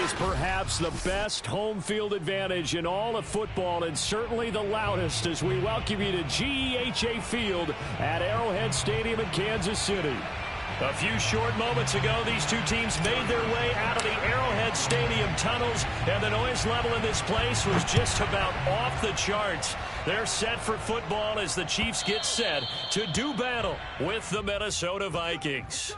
is perhaps the best home field advantage in all of football, and certainly the loudest, as we welcome you to GEHA Field at Arrowhead Stadium in Kansas City. A few short moments ago, these two teams made their way out of the Arrowhead Stadium tunnels, and the noise level in this place was just about off the charts. They're set for football as the Chiefs get set to do battle with the Minnesota Vikings.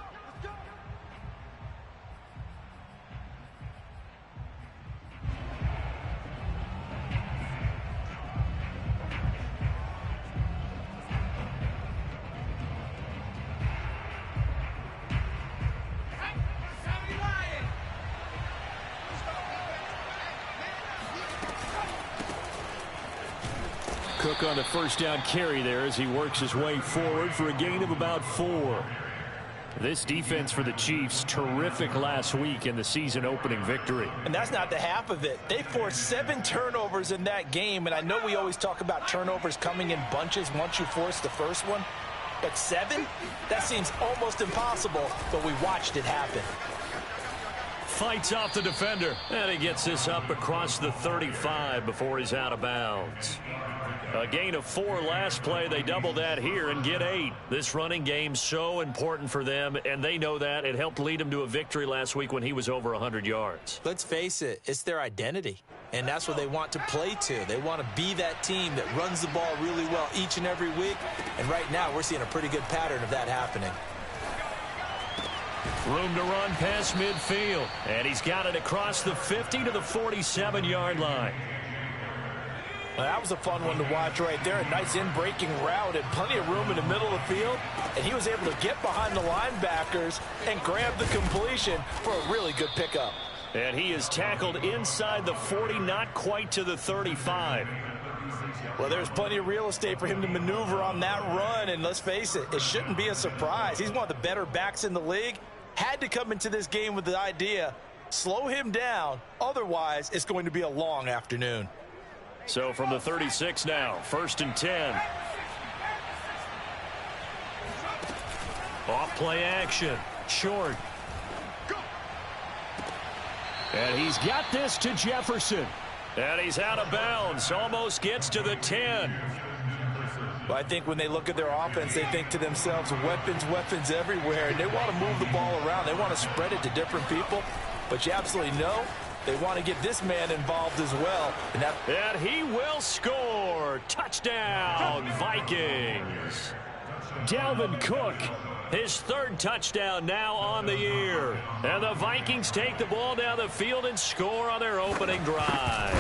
Cook on the first down carry there as he works his way forward for a gain of about 4. This defense for the Chiefs, terrific last week in the season opening victory. And that's not the half of it. They forced 7 turnovers in that game, and I know we always talk about turnovers coming in bunches once you force the first one, but 7? That seems almost impossible, but we watched it happen. Fights off the defender, and he gets this up across the 35 before he's out of bounds. A gain of 4 last play. They double that here and get 8. This running game so important for them, and they know that. It helped lead them to a victory last week when he was over 100 yards. Let's face it, it's their identity, and that's what they want to play to. They want to be that team that runs the ball really well each and every week, and right now we're seeing a pretty good pattern of that happening. Room to run past midfield, and he's got it across the 50 to the 47-yard line. Well, that was a fun one to watch right there. A nice in-breaking route and plenty of room in the middle of the field. And he was able to get behind the linebackers and grab the completion for a really good pickup. And he is tackled inside the 40, not quite to the 35. Well, there's plenty of real estate for him to maneuver on that run. And let's face it, it shouldn't be a surprise. He's one of the better backs in the league. Had to come into this game with the idea, slow him down. Otherwise, it's going to be a long afternoon. So from the 36 now, 1st and 10. Off play action. Short. And he's got this to Jefferson. And he's out of bounds. Almost gets to the 10. Well, I think when they look at their offense, they think to themselves, weapons, weapons everywhere. And they want to move the ball around. They want to spread it to different people. But you absolutely know they want to get this man involved as well. And he will score. Touchdown, Vikings. Dalvin Cook, his 3rd touchdown now on the year. And the Vikings take the ball down the field and score on their opening drive.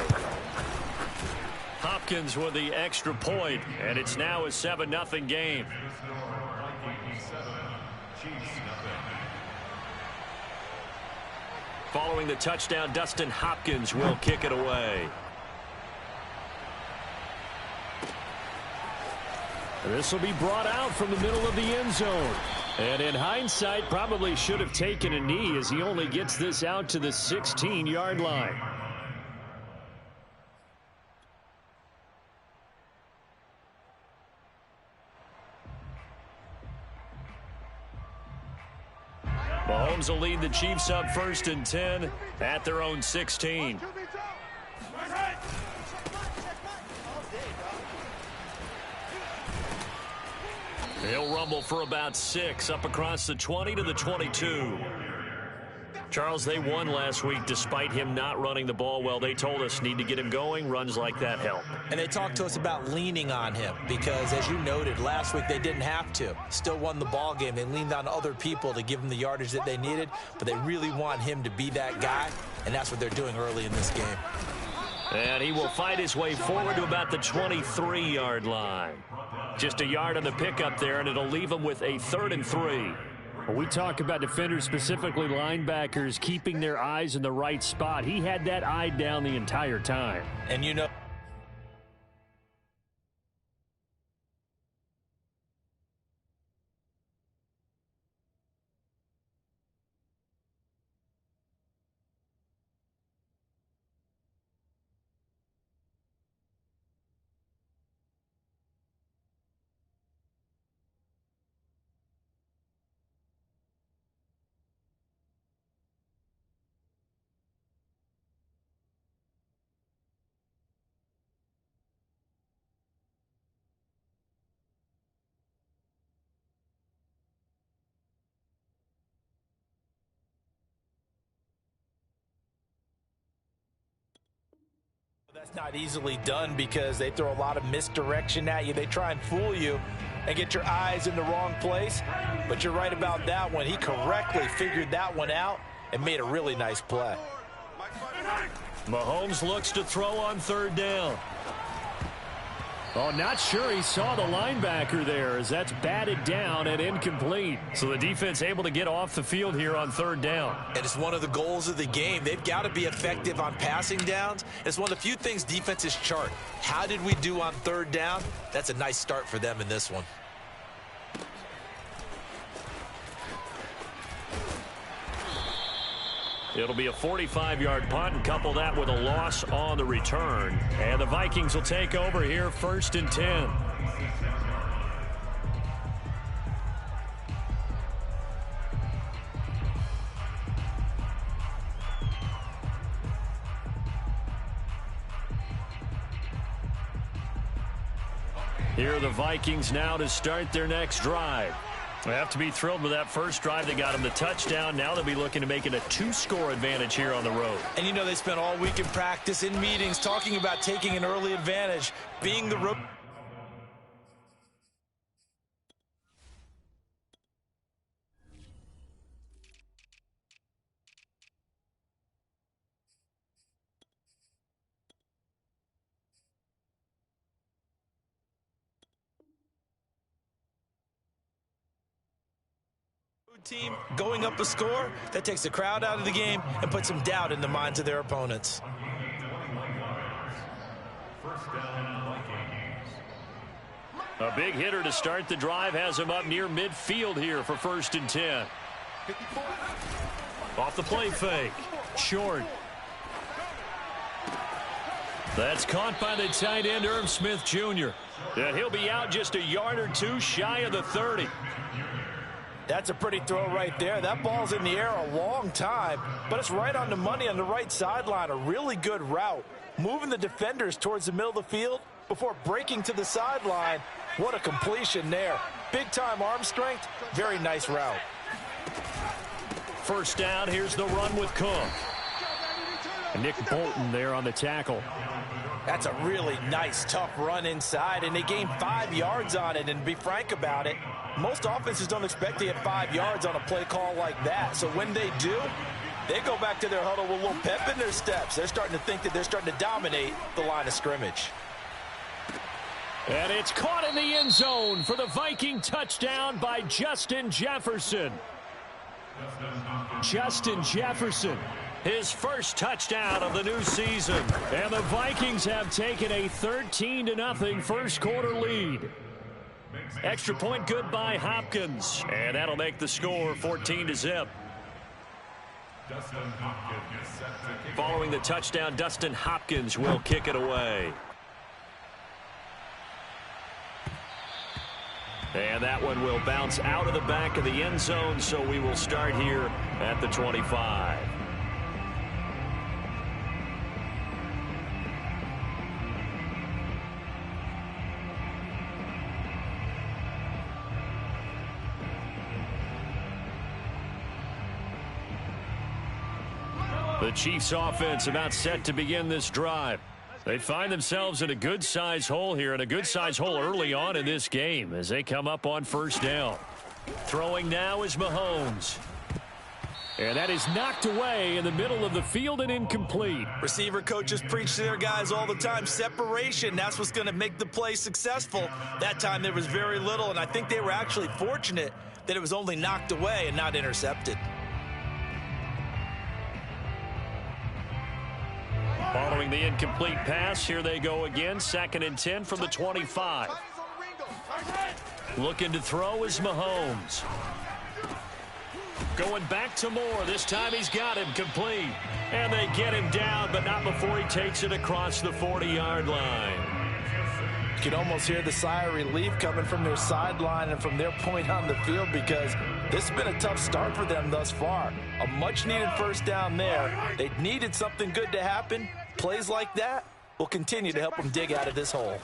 Hopkins with the extra point, and it's now a 7-0 game. Following the touchdown, Dustin Hopkins will kick it away. This will be brought out from the middle of the end zone. And in hindsight, probably should have taken a knee as he only gets this out to the 16-yard line. Mahomes will lead the Chiefs up 1st and 10 at their own 16. He'll rumble for about 6 up across the 20 to the 22. Charles, they won last week despite him not running the ball well. They told us need to get him going. Runs like that help. And they talked to us about leaning on him because, as you noted, last week they didn't have to. Still won the ball game. They leaned on other people to give them the yardage that they needed, but they really want him to be that guy, and that's what they're doing early in this game. And he will fight his way forward to about the 23-yard line. Just a yard on the pickup there, and it'll leave him with a 3rd and 3. We talk about defenders, specifically linebackers, keeping their eyes in the right spot. He had that eye down the entire time. And you know, That's not easily done because they throw a lot of misdirection at you. They try and fool you and get your eyes in the wrong place. But you're right about that one. He correctly figured that one out and made a really nice play. Mahomes looks to throw on third down. Oh, not sure he saw the linebacker there as that's batted down and incomplete. So the defense able to get off the field here on third down. And it's one of the goals of the game. They've got to be effective on passing downs. It's one of the few things defenses chart. How did we do on third down? That's a nice start for them in this one. It'll be a 45-yard punt and couple that with a loss on the return. And the Vikings will take over here, 1st and 10. Here are the Vikings now to start their next drive. They have to be thrilled with that first drive. They got them the touchdown. Now they'll be looking to make it a 2-score advantage here on the road. And you know they spent all week in practice, in meetings, talking about taking an early advantage, being the road. Team going up a score that takes the crowd out of the game and puts some doubt in the minds of their opponents. A big hitter to start the drive has him up near midfield here for 1st and 10. Off the play fake. Short. That's caught by the tight end, Irv Smith Jr. And he'll be out just a yard or two shy of the 30. That's a pretty throw right there. That ball's in the air a long time, but it's right on the money on the right sideline. A really good route. Moving the defenders towards the middle of the field before breaking to the sideline. What a completion there. Big-time arm strength. Very nice route. First down, here's the run with Cook. And Nick Bolton there on the tackle. That's a really nice, tough run inside, and they gained 5 yards on it. And to be frank about it, most offenses don't expect to get 5 yards on a play call like that. So when they do, they go back to their huddle with a little pep in their steps. They're starting to think that they're starting to dominate the line of scrimmage. And it's caught in the end zone for the Viking touchdown by Justin Jefferson. Justin Jefferson, his first touchdown of the new season. And the Vikings have taken a 13-0 first quarter lead. Extra point good by Hopkins. And that'll make the score 14-0. Following the touchdown, Dustin Hopkins will kick it away. And that one will bounce out of the back of the end zone, so we will start here at the 25. The Chiefs offense about set to begin this drive. They find themselves in a good-sized hole here, and a good-sized hole early on in this game as they come up on first down. Throwing now is Mahomes. And that is knocked away in the middle of the field and incomplete. Receiver coaches preach to their guys all the time. Separation, that's what's going to make the play successful. That time there was very little, and I think they were actually fortunate that it was only knocked away and not intercepted. Following the incomplete pass, here they go again. 2nd and 10 from the 25. Looking to throw is Mahomes. Going back to Moore. This time he's got him complete. And they get him down, but not before he takes it across the 40-yard line. You can almost hear the sigh of relief coming from their sideline and from their point on the field, because this has been a tough start for them thus far. A much-needed first down there. They needed something good to happen. Plays like that will continue to help them dig out of this hole.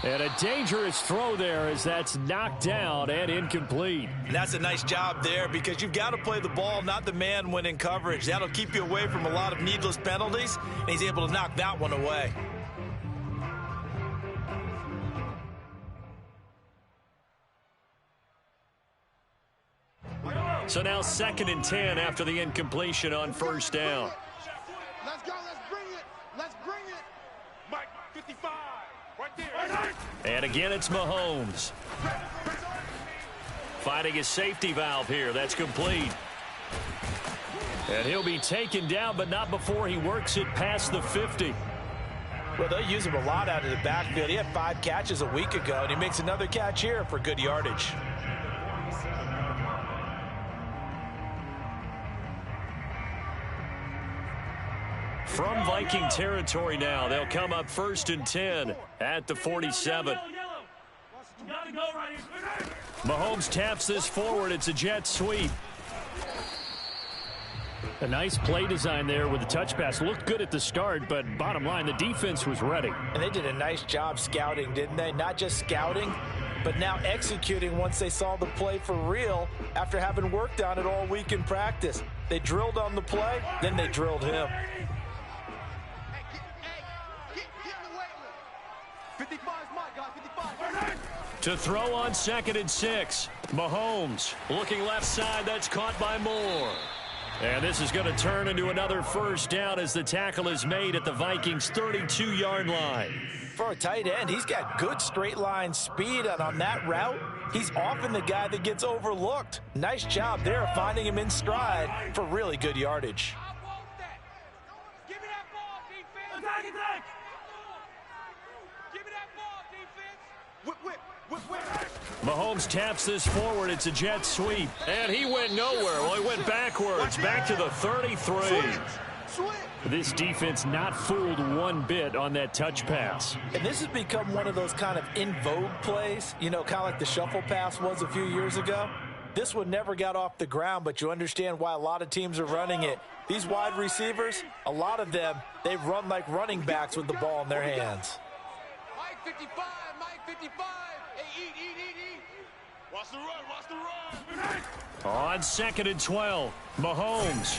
And a dangerous throw there as that's knocked down and incomplete. And that's a nice job there because you've got to play the ball, not the man when in coverage. That'll keep you away from a lot of needless penalties, and he's able to knock that one away. So now 2nd and 10 after the incompletion on first down. Let's go. Let's bring it. Let's bring it. Mike, 55. Right there. And again, it's Mahomes. Finding his safety valve here. That's complete. And he'll be taken down, but not before he works it past the 50. Well, they'll use him a lot out of the backfield. He had 5 catches a week ago, and he makes another catch here for good yardage. From Viking territory now, they'll come up 1st and 10 at the 47. Mahomes taps this forward. It's a jet sweep. A nice play design there with the touch pass. Looked good at the start, but bottom line, the defense was ready. And they did a nice job scouting, didn't they? Not just scouting, but now executing once they saw the play for real after having worked on it all week in practice. They drilled on the play, then they drilled him. 55 is my guy. 55. To throw on 2nd and 6. Mahomes looking left side. That's caught by Moore. And this is going to turn into another first down as the tackle is made at the Vikings' 32-yard line. For a tight end, he's got good straight line speed, and on that route, he's often the guy that gets overlooked. Nice job there finding him in stride for really good yardage. Give me that ball, defense. Give me that ball, defense. Whip. Mahomes taps this forward. It's a jet sweep. And he went nowhere. Well, he went backwards, back to the 33. This defense not fooled one bit on that touch pass. And this has become one of those kind of in vogue plays, you know, kind of like the shuffle pass was a few years ago. This one never got off the ground, but you understand why a lot of teams are running it. These wide receivers, a lot of them, they run like running backs with the ball in their hands. Mike 55, Mike 55. Hey, eat. Watch the run. On 2nd and 12, Mahomes.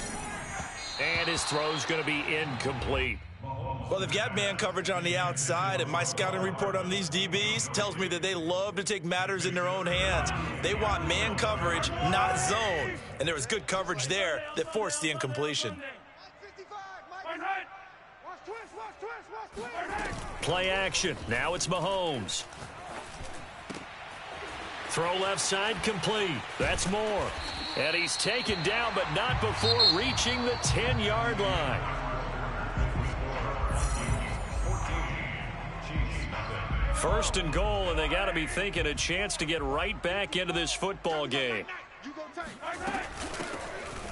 And his throw's going to be incomplete. Well, they've got man coverage on the outside, and my scouting report on these DBs tells me that they love to take matters in their own hands. They want man coverage, not zone. And there was good coverage there that forced the incompletion. Play action. Now it's Mahomes. Throw left side complete. That's Moore. And he's taken down, but not before reaching the 10-yard line. First and goal, and they got to be thinking a chance to get right back into this football game.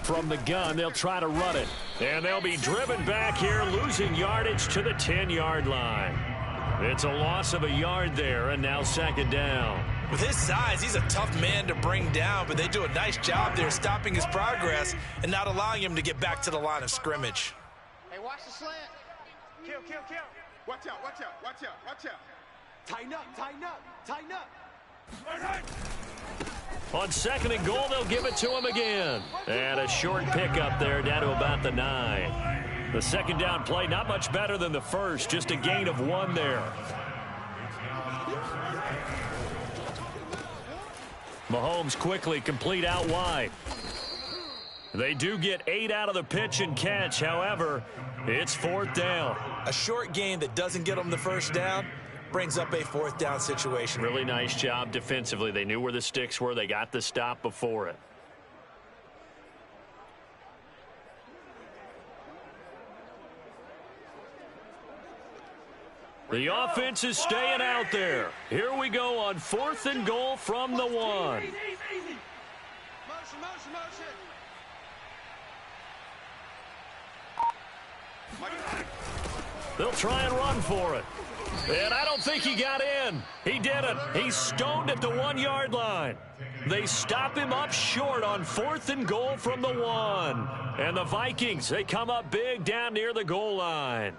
From the gun, they'll try to run it. And they'll be driven back here, losing yardage to the 10-yard line. It's a loss of a yard there, and now 2nd down. With his size, he's a tough man to bring down, but they do a nice job there stopping his progress and not allowing him to get back to the line of scrimmage. Hey, watch the slant. Kill. Watch out. Tighten up. On 2nd and goal, they'll give it to him again. And a short pickup there down to about the 9. The 2nd down play, not much better than the first, just a gain of 1 there. Mahomes quickly complete out wide. They do get 8 out of the pitch and catch. However, it's 4th down. A short gain that doesn't get them the first down brings up a 4th down situation. Really nice job defensively. They knew where the sticks were. They got the stop before it. The offense is staying out there. Here we go on 4th and goal from the 1. Motion. They'll try and run for it. And I don't think he got in. He didn't. He's stoned at the 1-yard line. They stop him up short on 4th and goal from the 1. And the Vikings, they come up big down near the goal line.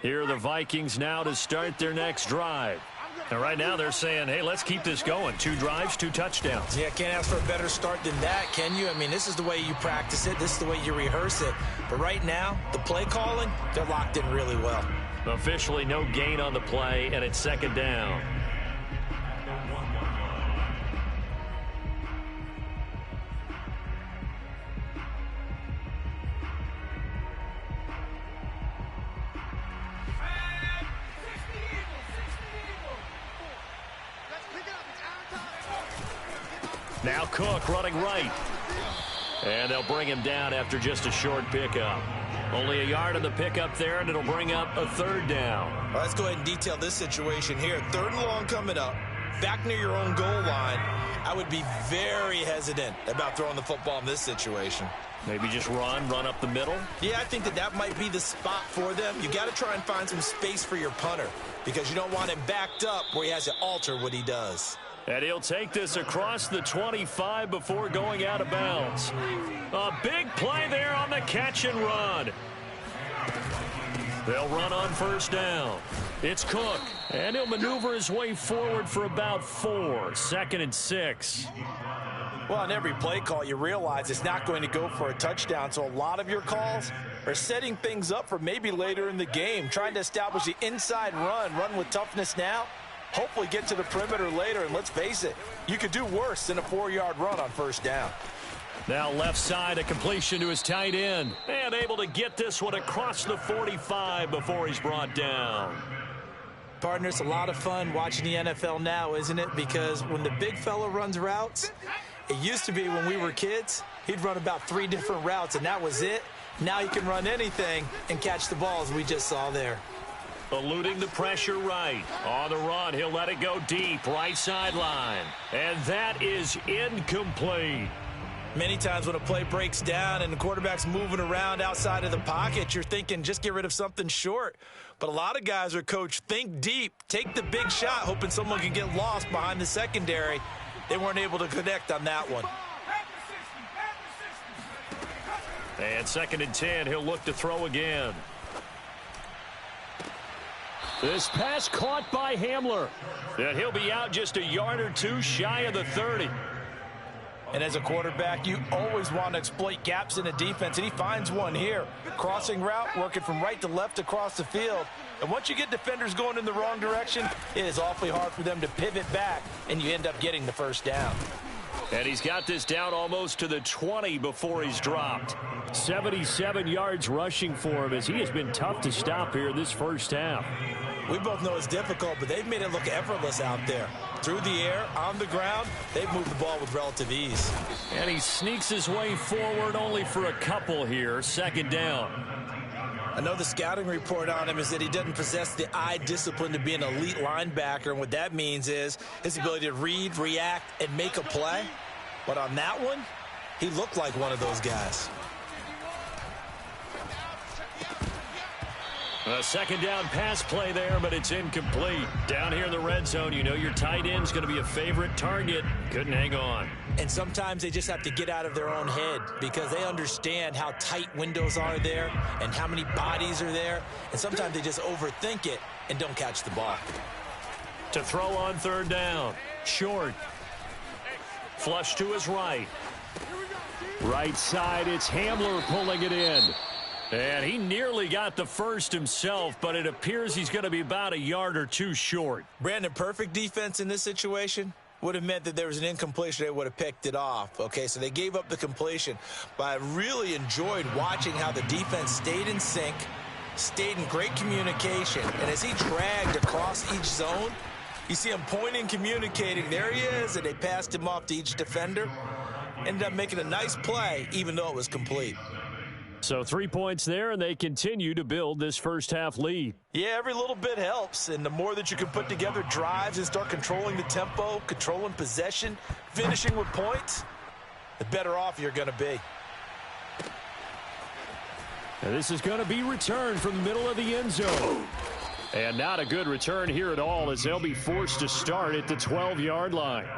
Here are the Vikings now to start their next drive. And right now they're saying, hey, let's keep this going. 2 drives, 2 touchdowns. Yeah, can't ask for a better start than that, can you? I mean, this is the way you practice it. This is the way you rehearse it. But right now, the play calling, they're locked in really well. Officially no gain on the play, and it's 2nd down. Now Cook running right. And they'll bring him down after just a short pickup. Only a yard on the pickup there, and it'll bring up a 3rd down. Well, let's go ahead and detail this situation here. 3rd and long coming up, back near your own goal line. I would be very hesitant about throwing the football in this situation. Maybe just run up the middle? Yeah, I think that might be the spot for them. You got to try and find some space for your punter because you don't want him backed up where he has to alter what he does. And he'll take this across the 25 before going out of bounds. A big play there on the catch and run. They'll run on 1st down. It's Cook, and he'll maneuver his way forward for about 4. 2nd and 6. Well, on every play call, you realize it's not going to go for a touchdown, so a lot of your calls are setting things up for maybe later in the game, trying to establish the inside run with toughness now. Hopefully get to the perimeter later, and let's face it, you could do worse than a 4-yard run on 1st down. Now left side, a completion to his tight end. And able to get this one across the 45 before he's brought down. Partner, it's a lot of fun watching the NFL now, isn't it? Because when the big fella runs routes, it used to be when we were kids, he'd run about 3 different routes, and that was it. Now he can run anything and catch the ball, as we just saw there. Eluding the pressure right. On the run, he'll let it go deep, right sideline. And that is incomplete. Many times when a play breaks down and the quarterback's moving around outside of the pocket, you're thinking just get rid of something short. But a lot of guys are coached, think deep, take the big shot, hoping someone can get lost behind the secondary. They weren't able to connect on that one. And 2nd and 10, he'll look to throw again. This pass caught by Hamler. And he'll be out just a yard or 2 shy of the 30. And as a quarterback, you always want to exploit gaps in the defense, and he finds one here. Crossing route, working from right to left across the field. And once you get defenders going in the wrong direction, it is awfully hard for them to pivot back, and you end up getting the 1st down. And he's got this down almost to the 20 before he's dropped. 77 yards rushing for him as he has been tough to stop here this 1st half. We both know it's difficult, but they've made it look effortless out there. Through the air, on the ground, they've moved the ball with relative ease. And he sneaks his way forward only for a couple here. 2nd down. I know the scouting report on him is that he doesn't possess the eye discipline to be an elite linebacker, and what that means is his ability to read, react, and make a play. But on that one, he looked like one of those guys. A 2nd down pass play there, but it's incomplete. Down here in the red zone, you know your tight end's going to be a favorite target. Couldn't hang on. And sometimes they just have to get out of their own head because they understand how tight windows are there and how many bodies are there. And sometimes they just overthink it and don't catch the ball. To throw on 3rd down. Short. Flush to his right. Right side, it's Hamler pulling it in. And he nearly got the 1st himself, but it appears he's going to be about a yard or 2 short. Brandon, perfect defense in this situation would have meant that there was an incompletion. They would have picked it off. Okay, so they gave up the completion. But I really enjoyed watching how the defense stayed in sync, stayed in great communication. And as he dragged across each zone, you see him pointing, communicating. There he is, and they passed him off to each defender. Ended up making a nice play, even though it was complete. So 3 points there, and they continue to build this 1st half lead. Yeah, every little bit helps, and the more that you can put together drives and start controlling the tempo, controlling possession, finishing with points, the better off you're going to be. And this is going to be returned from the middle of the end zone. And not a good return here at all as they'll be forced to start at the 12-yard line.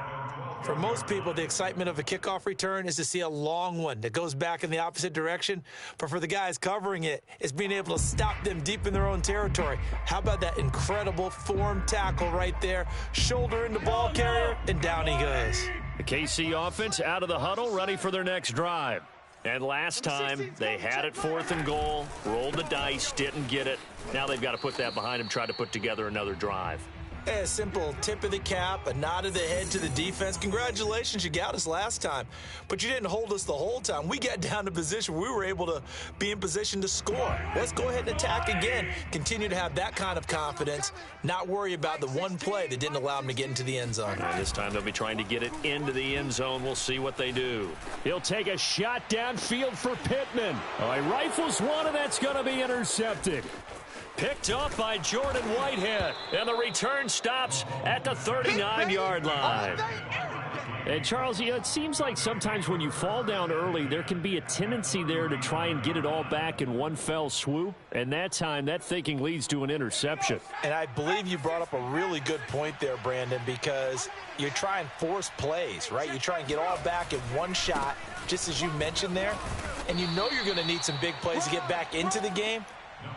For most people, the excitement of a kickoff return is to see a long one that goes back in the opposite direction. But for the guys covering it, it's being able to stop them deep in their own territory. How about that incredible form tackle right there? Shoulder in the ball carrier, and down he goes. The KC offense out of the huddle, ready for their next drive. And last time, they had it 4th and goal, rolled the dice, didn't get it. Now they've got to put that behind them, try to put together another drive. A simple tip of the cap, a nod of the head to the defense. Congratulations, you got us last time. But you didn't hold us the whole time. We got down to position. We were able to be in position to score. Let's go ahead and attack again. Continue to have that kind of confidence. Not worry about the one play that didn't allow them to get into the end zone. And this time they'll be trying to get it into the end zone. We'll see what they do. He'll take a shot downfield for Pittman. Oh, he rifles one, and that's going to be intercepted. Picked up by Jordan Whitehead, and the return stops at the 39-yard line. And, Charles, it seems like sometimes when you fall down early, there can be a tendency there to try and get it all back in one fell swoop. And that time, that thinking leads to an interception. And I believe you brought up a really good point there, Brandon, because you try and force plays, right? You try and get all back in one shot, just as you mentioned there. And you know you're going to need some big plays to get back into the game.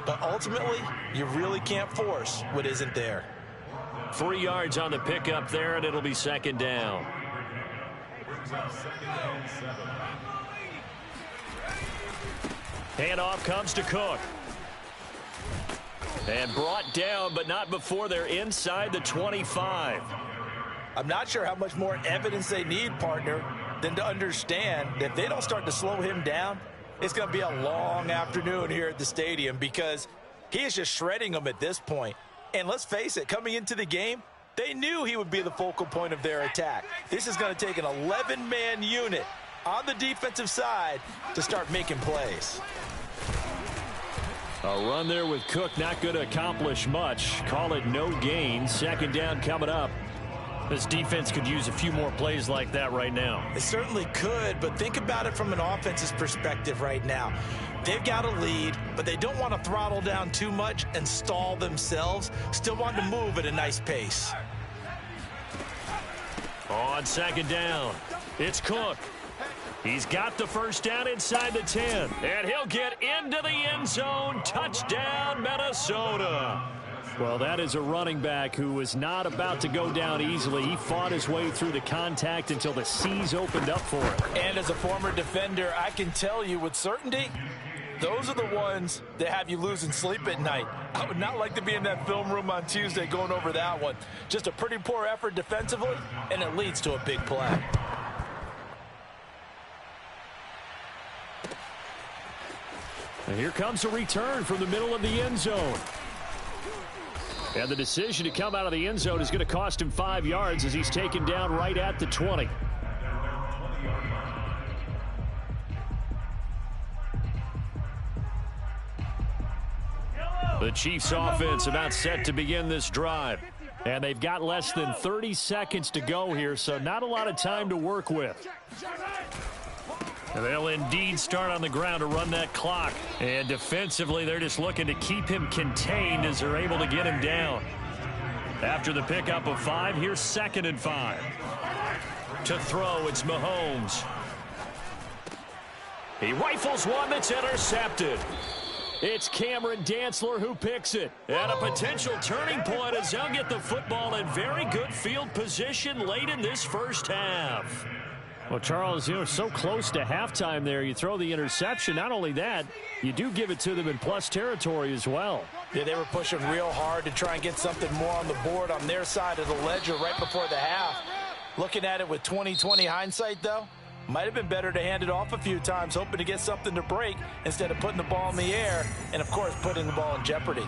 But ultimately, you really can't force what isn't there. 3 yards on the pickup there, and it'll be 2nd down. Handoff comes to Cook. And brought down, but not before they're inside the 25. I'm not sure how much more evidence they need, partner, than to understand that if they don't start to slow him down, it's going to be a long afternoon here at the stadium because he is just shredding them at this point. And let's face it, coming into the game, they knew he would be the focal point of their attack. This is going to take an 11-man unit on the defensive side to start making plays. A run there with Cook, not going to accomplish much. Call it no gain. 2nd down coming up. This defense could use a few more plays like that right now. It certainly could, but think about it from an offense's perspective right now. They've got a lead, but they don't want to throttle down too much and stall themselves. Still want to move at a nice pace. On 2nd down, it's Cook. He's got the 1st down inside the 10, and he'll get into the end zone. Touchdown, Minnesota. Well, that is a running back who was not about to go down easily. He fought his way through the contact until the C's opened up for him. And as a former defender, I can tell you with certainty, those are the ones that have you losing sleep at night. I would not like to be in that film room on Tuesday going over that one. Just a pretty poor effort defensively, and it leads to a big play. And here comes a return from the middle of the end zone. And the decision to come out of the end zone is going to cost him 5 yards as he's taken down right at the 20. The Chiefs offense about set to begin this drive. And they've got less than 30 seconds to go here, so not a lot of time to work with. And they'll indeed start on the ground to run that clock. And defensively, they're just looking to keep him contained as they're able to get him down. After the pickup of 5, here's 2nd and 5. To throw, it's Mahomes. He rifles one that's intercepted. It's Cameron Dantzler who picks it. And a potential turning point as they'll get the football in very good field position late in this 1st half. Well, Charles, so close to halftime there. You throw the interception. Not only that, you do give it to them in plus territory as well. Yeah, they were pushing real hard to try and get something more on the board on their side of the ledger right before the half. Looking at it with 20/20 hindsight, though, might have been better to hand it off a few times, hoping to get something to break instead of putting the ball in the air and, of course, putting the ball in jeopardy.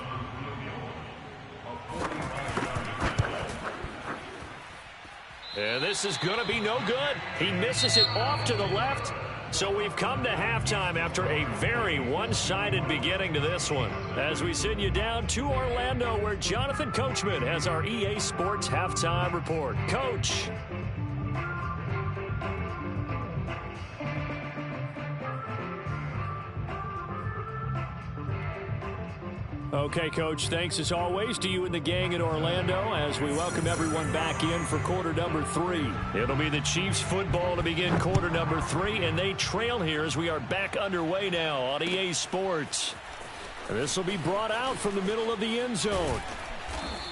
And this is going to be no good. He misses it off to the left. So we've come to halftime after a very one-sided beginning to this one. As we send you down to Orlando, where Jonathan Coachman has our EA Sports Halftime Report. Coach. Okay, Coach, thanks as always to you and the gang in Orlando as we welcome everyone back in for quarter number 3. It'll be the Chiefs football to begin quarter number 3, and they trail here as we are back underway now on EA Sports. And this will be brought out from the middle of the end zone.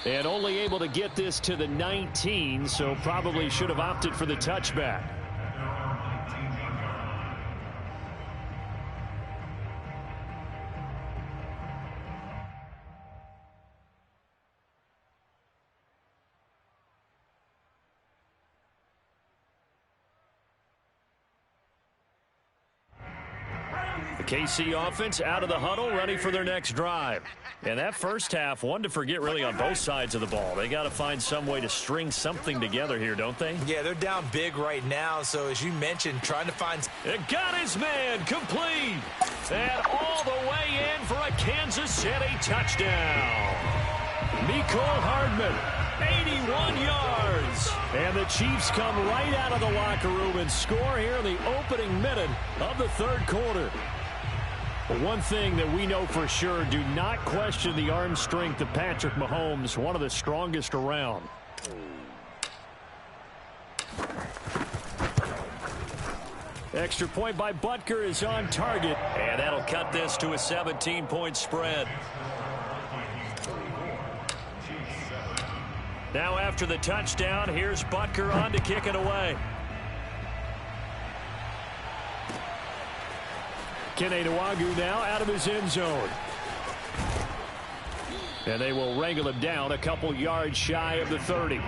And only able to get this to the 19, so probably should have opted for the touchback. The KC offense out of the huddle, ready for their next drive. And that first half, one to forget really on both sides of the ball. They got to find some way to string something together here, don't they? Yeah, they're down big right now, so as you mentioned, trying to find... It got his man complete. And all the way in for a Kansas City touchdown. Mecole Hardman, 81 yards. And the Chiefs come right out of the locker room and score here in the opening minute of the third quarter. But one thing that we know for sure, do not question the arm strength of Patrick Mahomes, one of the strongest around. Extra point by Butker is on target, and that'll cut this to a 17-point spread. Now after the touchdown, here's Butker on to kick it away. Kene Nwangwu now out of his end zone. And they will wrangle him down a couple yards shy of the 30.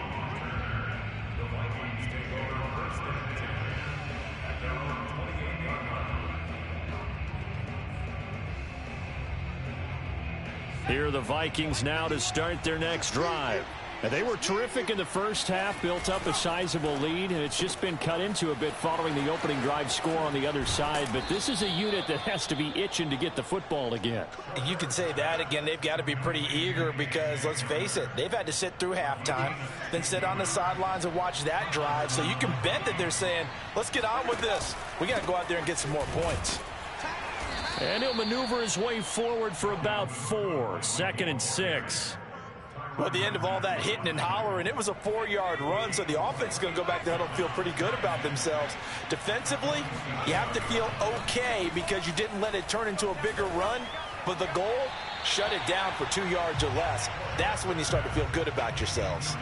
Here are the Vikings now to start their next drive. And they were terrific in the first half, built up a sizable lead, and it's just been cut into a bit following the opening drive score on the other side. But this is a unit that has to be itching to get the football again. You can say that again. They've got to be pretty eager because, let's face it, they've had to sit through halftime, then sit on the sidelines and watch that drive. So you can bet that they're saying, let's get on with this. We got to go out there and get some more points. And he'll maneuver his way forward for about 4, 2nd and 6. Well, at the end of all that hitting and hollering, it was a 4-yard run, so the offense is going to go back there and feel pretty good about themselves. Defensively, you have to feel okay because you didn't let it turn into a bigger run, but the goal, shut it down for 2 yards or less. That's when you start to feel good about yourselves.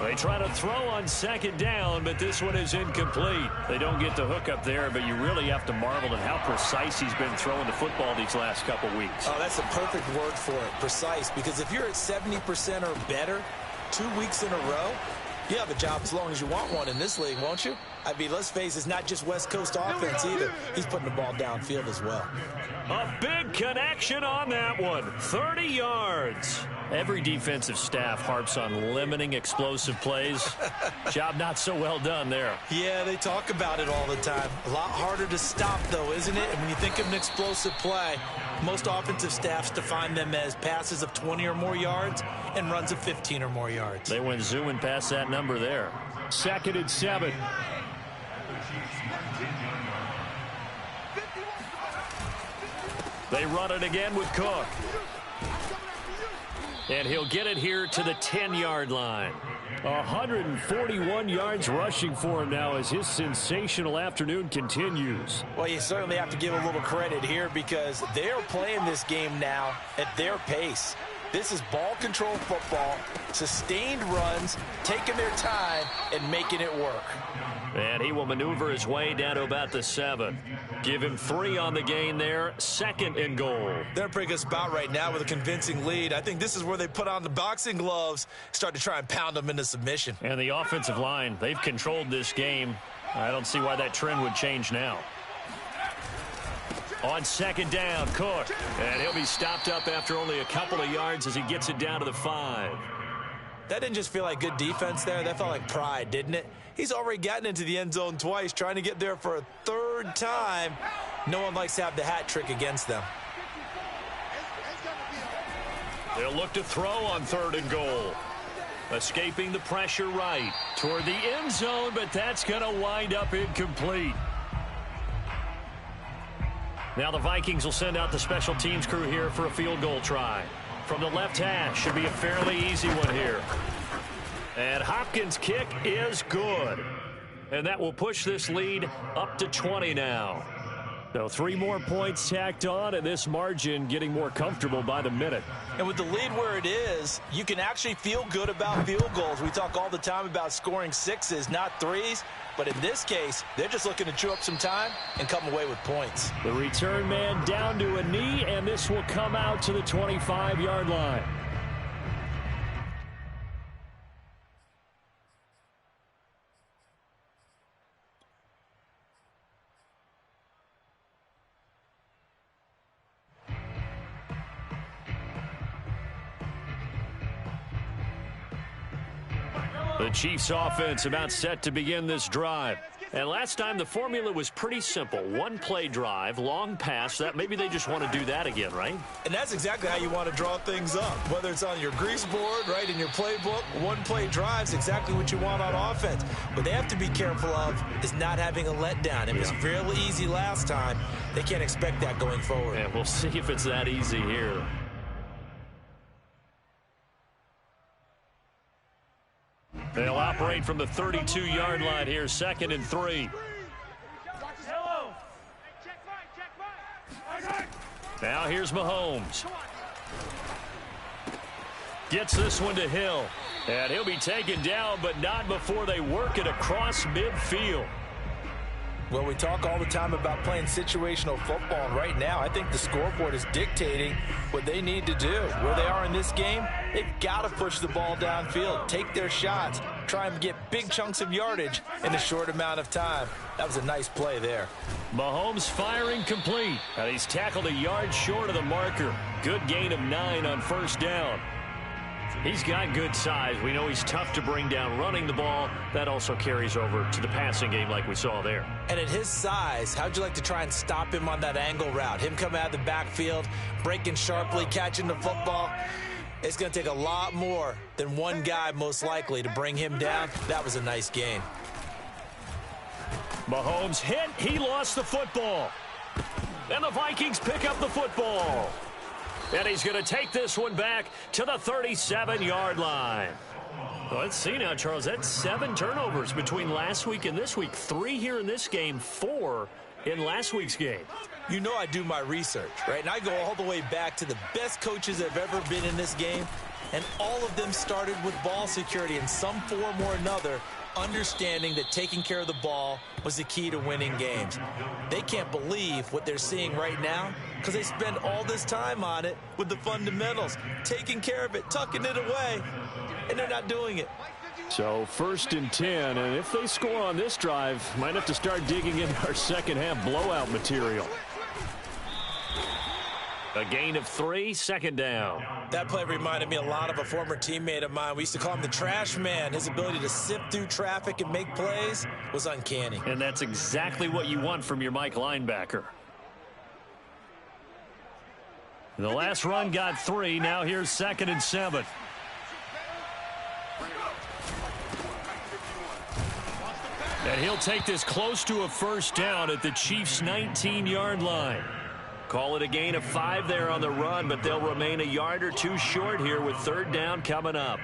They try to throw on 2nd down, but this one is incomplete. They don't get the hook up there, but you really have to marvel at how precise he's been throwing the football these last couple weeks. Oh, that's a perfect word for it, precise, because if you're at 70% or better 2 weeks in a row, you have a job as long as you want one in this league, won't you? I mean, let's face it, it's not just West Coast offense either. He's putting the ball downfield as well. A big connection on that one. 30 yards. Every defensive staff harps on limiting explosive plays. Job not so well done there. Yeah, they talk about it all the time. A lot harder to stop, though, isn't it? And when you think of an explosive play, most offensive staffs define them as passes of 20 or more yards and runs of 15 or more yards. They went zooming past that number there. 2nd and 7. They run it again with Cook. And he'll get it here to the 10-yard line. 141 yards rushing for him now as his sensational afternoon continues. Well, you certainly have to give a little credit here because they're playing this game now at their pace. This is ball control football, sustained runs, taking their time, and making it work. And he will maneuver his way down to about the 7. Give him 3 on the gain there. 2nd and goal. They're in a pretty good spot right now with a convincing lead. I think this is where they put on the boxing gloves, start to try and pound them into submission. And the offensive line, they've controlled this game. I don't see why that trend would change now. On 2nd down, Cook. And he'll be stopped up after only a couple of yards as he gets it down to the 5. That didn't just feel like good defense there. That felt like pride, didn't it? He's already gotten into the end zone twice, trying to get there for a 3rd time. No one likes to have the hat trick against them. They'll look to throw on 3rd and goal. Escaping the pressure right toward the end zone, but that's going to wind up incomplete. Now the Vikings will send out the special teams crew here for a field goal try. from the left hash. Should be a fairly easy one here. And Hopkins' kick is good. And that will push this lead up to 20 now. So 3 more points tacked on, and this margin getting more comfortable by the minute. And with the lead where it is, you can actually feel good about field goals. We talk all the time about scoring 6s, not 3s. But in this case, they're just looking to chew up some time and come away with points. The return man down to a knee, and this will come out to the 25-yard line. The Chiefs offense about set to begin this drive. And last time the formula was pretty simple. 1-play drive, long pass. That maybe they just want to do that again, right? And that's exactly how you want to draw things up. Whether it's on your grease board, right, in your playbook, 1-play drive is exactly what you want on offense. What they have to be careful of is not having a letdown. It was fairly easy last time. They can't expect that going forward. And we'll see if it's that easy here. They'll operate from the 32-yard line here, 2nd and 3. Now here's Mahomes. Gets this one to Hill. And he'll be taken down, but not before they work it across midfield. Well, we talk all the time about playing situational football, and right now I think the scoreboard is dictating what they need to do. Where they are in this game, they've got to push the ball downfield, take their shots, try and get big chunks of yardage in a short amount of time. That was a nice play there. Mahomes firing complete. And he's tackled a yard short of the marker. Good gain of 9 on first down. He's got good size. We know he's tough to bring down running the ball. That also carries over to the passing game like we saw there. And at his size, how'd you like to try and stop him on that angle route? Him coming out of the backfield, breaking sharply, catching the football. It's going to take a lot more than one guy most likely to bring him down. That was a nice gain. Mahomes hit. He lost the football. And the Vikings pick up the football. And he's going to take this one back to the 37-yard line. Well, let's see now, Charles. That's 7 turnovers between last week and this week. 3 here in this game, 4 in last week's game. You know I do my research, right? And I go all the way back to the best coaches that have ever been in this game. And all of them started with ball security in some form or another, understanding that taking care of the ball was the key to winning games. They can't believe what they're seeing right now because they spend all this time on it with the fundamentals, taking care of it, tucking it away, and they're not doing it. So 1st and 10, and if they score on this drive, might have to start digging in our second half blowout material. A gain of 3, 2nd down. That play reminded me a lot of a former teammate of mine. We used to call him the trash man. His ability to sift through traffic and make plays was uncanny. And that's exactly what you want from your Mike linebacker. The last run got 3. Now here's 2nd and 7. And he'll take this close to a first down at the Chiefs' 19-yard line. Call it a gain of 5 there on the run, but they'll remain a yard or 2 short here with 3rd down coming up.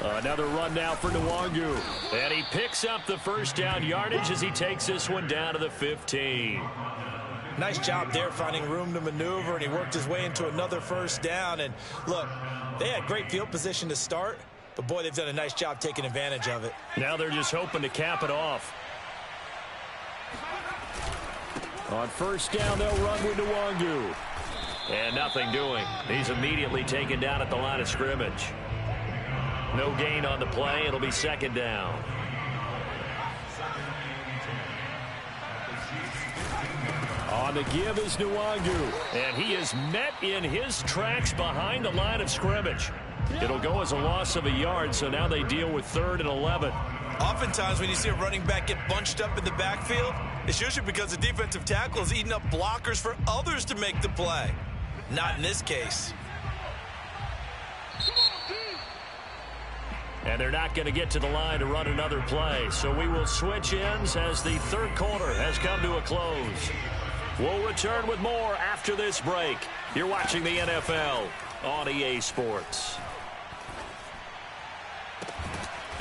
Another run now for Nwangu. And he picks up the first down yardage as he takes this one down to the 15. Nice job there finding room to maneuver, and he worked his way into another first down. And look, they had great field position to start, but boy, they've done a nice job taking advantage of it. Now they're just hoping to cap it off. On first down, they'll run with Nwangu. And nothing doing. He's immediately taken down at the line of scrimmage. No gain on the play. It'll be 2nd down. On the give is Nwangu. And he is met in his tracks behind the line of scrimmage. It'll go as a loss of a yard, so now they deal with 3rd and 11. Oftentimes when you see a running back get bunched up in the backfield, it's usually because the defensive tackle is eating up blockers for others to make the play. Not in this case. And they're not going to get to the line to run another play. So we will switch ends as the third quarter has come to a close. We'll return with more after this break. You're watching the NFL on EA Sports.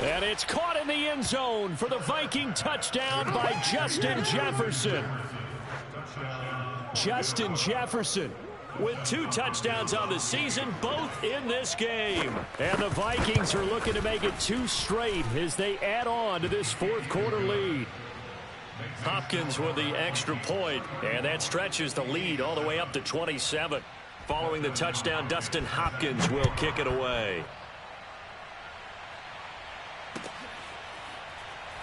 And it's caught in the end zone for the Viking touchdown by Justin Jefferson. Justin Jefferson with 2 touchdowns on the season, both in this game. And the Vikings are looking to make it 2 straight as they add on to this fourth quarter lead. Hopkins with the extra point, and that stretches the lead all the way up to 27. Following the touchdown, Dustin Hopkins will kick it away.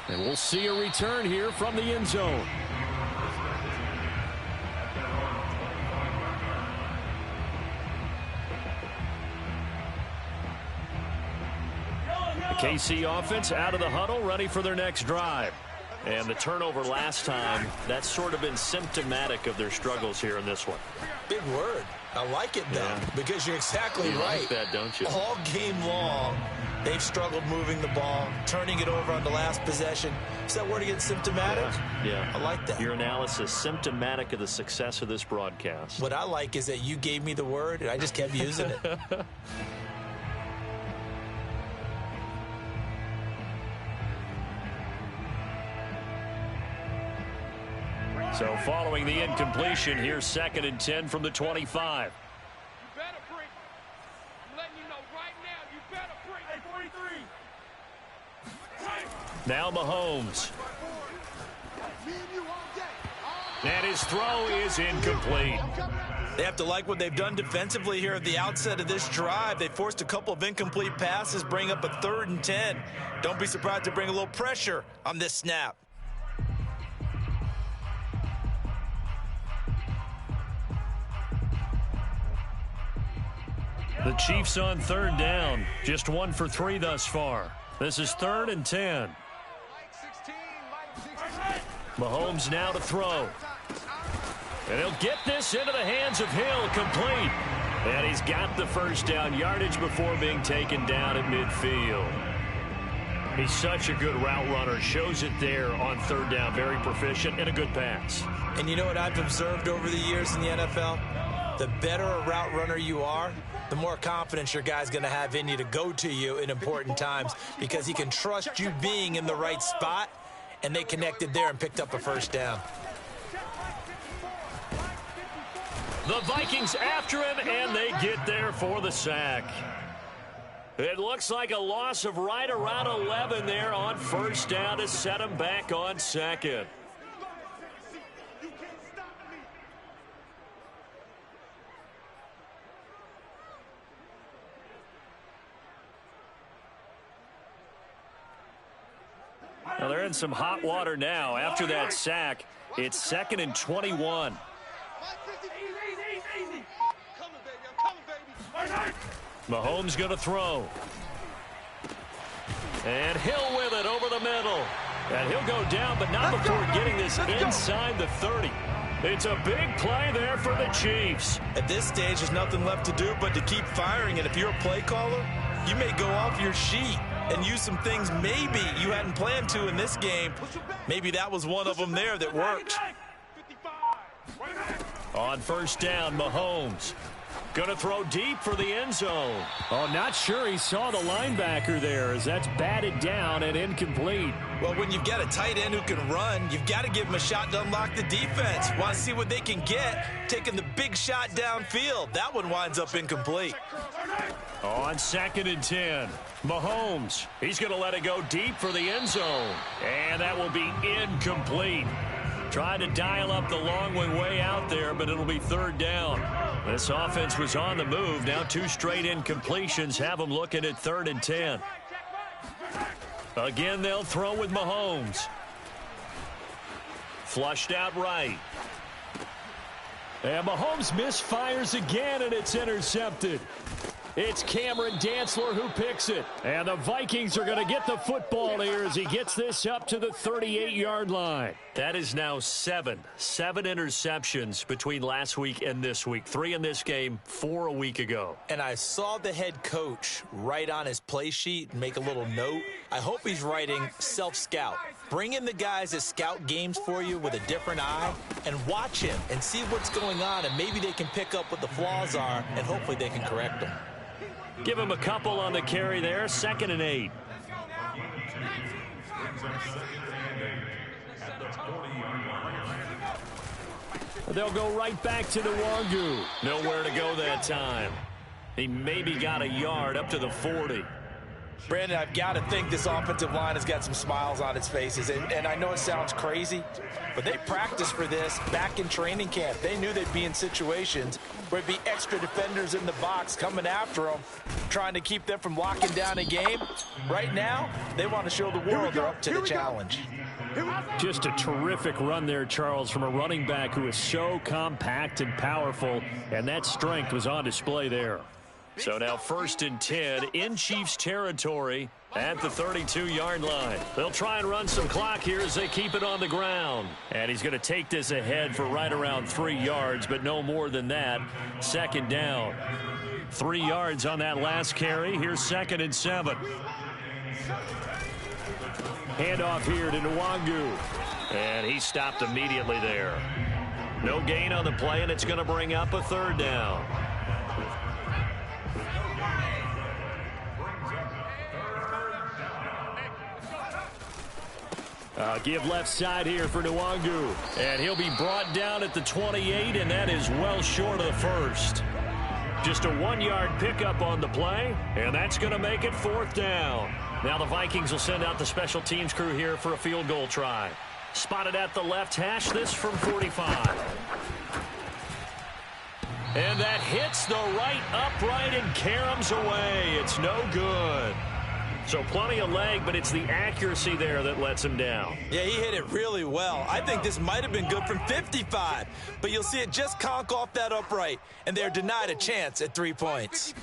And we'll see a return here from the end zone. The KC offense out of the huddle, ready for their next drive. And the turnover last time, that's sort of been symptomatic of their struggles here in this one. Big word. I like it, though, because you're exactly right. Like that, don't you? All game long, they've struggled moving the ball, turning it over on the last possession. Is that word again, symptomatic? Yeah. I like that. Your analysis, symptomatic of the success of this broadcast. What I like is that you gave me the word, and I just kept using it. So following the incompletion, here's 2nd and 10 from the 25. You better bring. I'm letting you know right now, you better bring. Hey, 43. Now Mahomes. Me and you all day. And his throw is incomplete. They have to like what they've done defensively here at the outset of this drive. They forced a couple of incomplete passes, bring up a 3rd and 10. Don't be surprised to bring a little pressure on this snap. The Chiefs on 3rd down. Just 1 for 3 thus far. This is 3rd and 10. Mahomes now to throw. And he'll get this into the hands of Hill, complete. And he's got the first down yardage before being taken down at midfield. He's such a good route runner. Shows it there on 3rd down. Very proficient and a good pass. And you know what I've observed over the years in the NFL? The better a route runner you are, the more confidence your guy's going to have in you to go to you in important times because he can trust you being in the right spot, and they connected there and picked up a first down. The Vikings after him, and they get there for the sack. It looks like a loss of right around 11 there on 1st down to set him back on 2nd. Now they're in some hot water now. After that sack, it's 2nd and 21. Mahomes going to throw. And Hill with it over the middle. And he'll go down, but not before getting this inside the 30. It's a big play there for the Chiefs. At this stage, there's nothing left to do but to keep firing. And if you're a play caller, you may go off your sheet and use some things maybe you hadn't planned to in this game. Maybe that was one of them there that worked. On 1st down, Mahomes going to throw deep for the end zone. Oh, not sure he saw the linebacker there as that's batted down and incomplete. Well, when you've got a tight end who can run, you've got to give him a shot to unlock the defense. Want to see what they can get, taking the big shot downfield. That one winds up incomplete. On 2nd and 10, Mahomes. He's going to let it go deep for the end zone. And that will be incomplete. Trying to dial up the long one way out there, but it'll be 3rd down. This offense was on the move. Now 2 straight incompletions have them looking at 3rd and 10. Again, they'll throw with Mahomes. Flushed out right. And Mahomes misfires again, and it's intercepted. It's Cameron Dantzler who picks it. And the Vikings are going to get the football here as he gets this up to the 38-yard line. That is now seven interceptions between last week and this week. 3 in this game, 4 a week ago. And I saw the head coach write on his play sheet and make a little note. I hope he's writing self-scout. Bring in the guys that scout games for you with a different eye and watch him and see what's going on, and maybe they can pick up what the flaws are, and hopefully they can correct them. Give him a couple on the carry there. 2nd and 8. They'll go right back to Nwangu. Nowhere to go that time. He maybe got a yard up to the 40. Brandon, I've got to think this offensive line has got some smiles on its faces. And I know it sounds crazy, but they practiced for this back in training camp. They knew they'd be in situations where it'd be extra defenders in the box coming after them, trying to keep them from locking down a game. Right now, they want to show the world they're up to the challenge. Just a terrific run there, Charles, from a running back who is so compact and powerful, and that strength was on display there. So now 1st and 10 in Chiefs territory at the 32-yard line. They'll try and run some clock here as they keep it on the ground. And he's going to take this ahead for right around 3 yards, but no more than that. 2nd down. 3 yards on that last carry. Here's 2nd and 7. Handoff here to Nwangu. And he stopped immediately there. No gain on the play, and it's going to bring up a 3rd down. Give left side here for Nwangu. And he'll be brought down at the 28, and that is well short of the 1st. Just a 1-yard pickup on the play, and that's going to make it 4th down. Now the Vikings will send out the special teams crew here for a field goal try. Spotted at the left hash, this from 45. And that hits the right upright and caroms away. It's no good. So plenty of leg, but it's the accuracy there that lets him down. Yeah, he hit it really well. I think this might have been good from 55, but you'll see it just conk off that upright, and they're denied a chance at 3 points.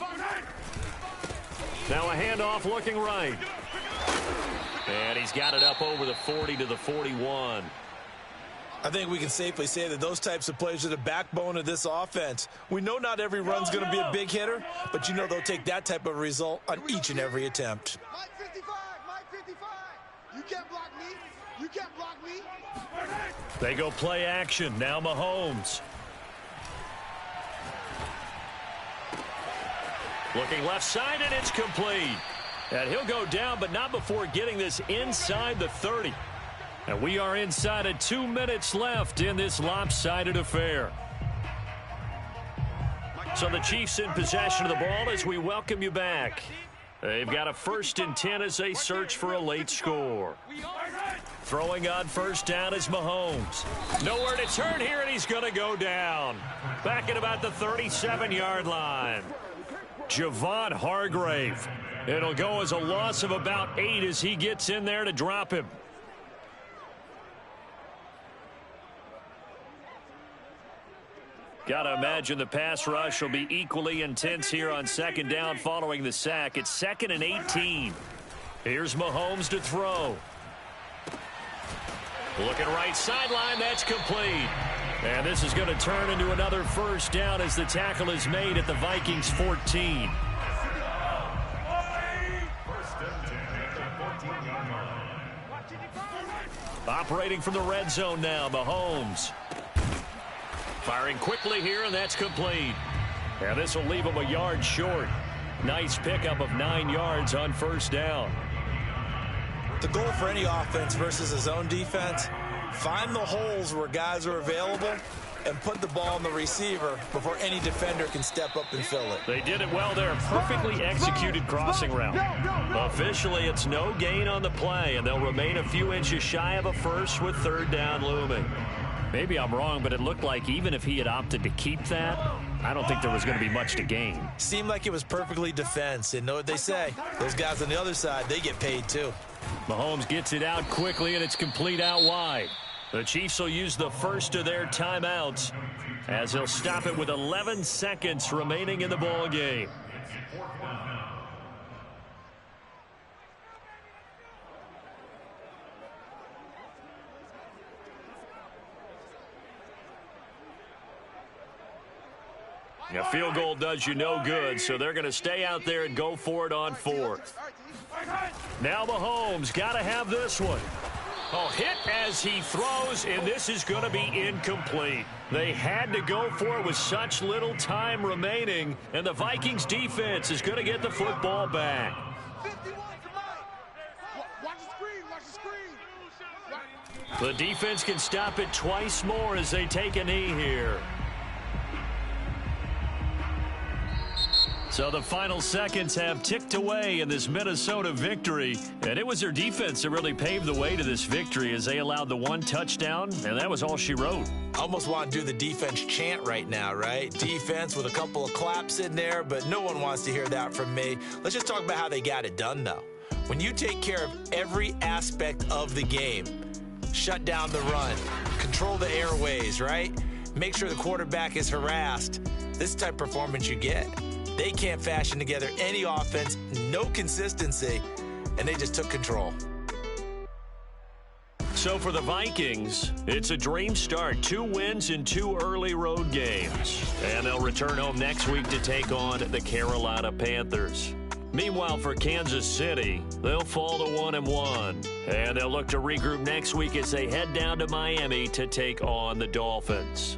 Now a handoff looking right. And he's got it up over the 40 to the 41. I think we can safely say that those types of plays are the backbone of this offense. We know not every run's going to be a big hitter, but you know they'll take that type of result on each and every attempt. Mike 55, Mike 55. You can't block me. You can't block me. They go play action. Now Mahomes. Looking left side, and it's complete. And he'll go down, but not before getting this inside the 30. And we are inside of 2 minutes left in this lopsided affair. So the Chiefs in possession of the ball as we welcome you back. They've got a 1st and 10 as they search for a late score. Throwing on 1st down is Mahomes. Nowhere to turn here, and he's going to go down. Back at about the 37-yard line. Javon Hargrave. It'll go as a loss of about 8 as he gets in there to drop him. Got to imagine the pass rush will be equally intense here on 2nd down following the sack. It's 2nd and 18. Here's Mahomes to throw. Looking right sideline, that's complete. And this is going to turn into another 1st down as the tackle is made at the Vikings 14. Operating from the red zone now, Mahomes. Firing quickly here, and that's complete. And this will leave him a yard short. Nice pickup of 9 yards on 1st down. The goal for any offense versus a zone defense, find the holes where guys are available and put the ball on the receiver before any defender can step up and fill it. They did it well there. Perfectly executed crossing route. Officially, it's no gain on the play, and they'll remain a few inches shy of a 1st with 3rd down looming. Maybe I'm wrong, but it looked like even if he had opted to keep that, I don't think there was going to be much to gain. Seemed like it was perfectly defense. And know what they say. Those guys on the other side, they get paid too. Mahomes gets it out quickly, and it's complete out wide. The Chiefs will use the 1st of their timeouts as they'll stop it with 11 seconds remaining in the ball game. A field goal does you no good, so they're going to stay out there and go for it on fourth. Now Mahomes got to have this one. Oh, hit as he throws, and this is going to be incomplete. They had to go for it with such little time remaining, and the Vikings defense is going to get the football back. The defense can stop it twice more as they take a knee here. So the final seconds have ticked away in this Minnesota victory. And it was their defense that really paved the way to this victory as they allowed the one touchdown, and that was all she wrote. Almost want to do the defense chant right now, right? Defense with a couple of claps in there, but no one wants to hear that from me. Let's just talk about how they got it done, though. When you take care of every aspect of the game, shut down the run, control the airways, right? Make sure the quarterback is harassed. This is the type of performance you get. They can't fashion together any offense, no consistency, and they just took control. So for the Vikings, it's a dream start. 2 wins in 2 early road games. And they'll return home next week to take on the Carolina Panthers. Meanwhile, for Kansas City, they'll fall to 1-1. And they'll look to regroup next week as they head down to Miami to take on the Dolphins.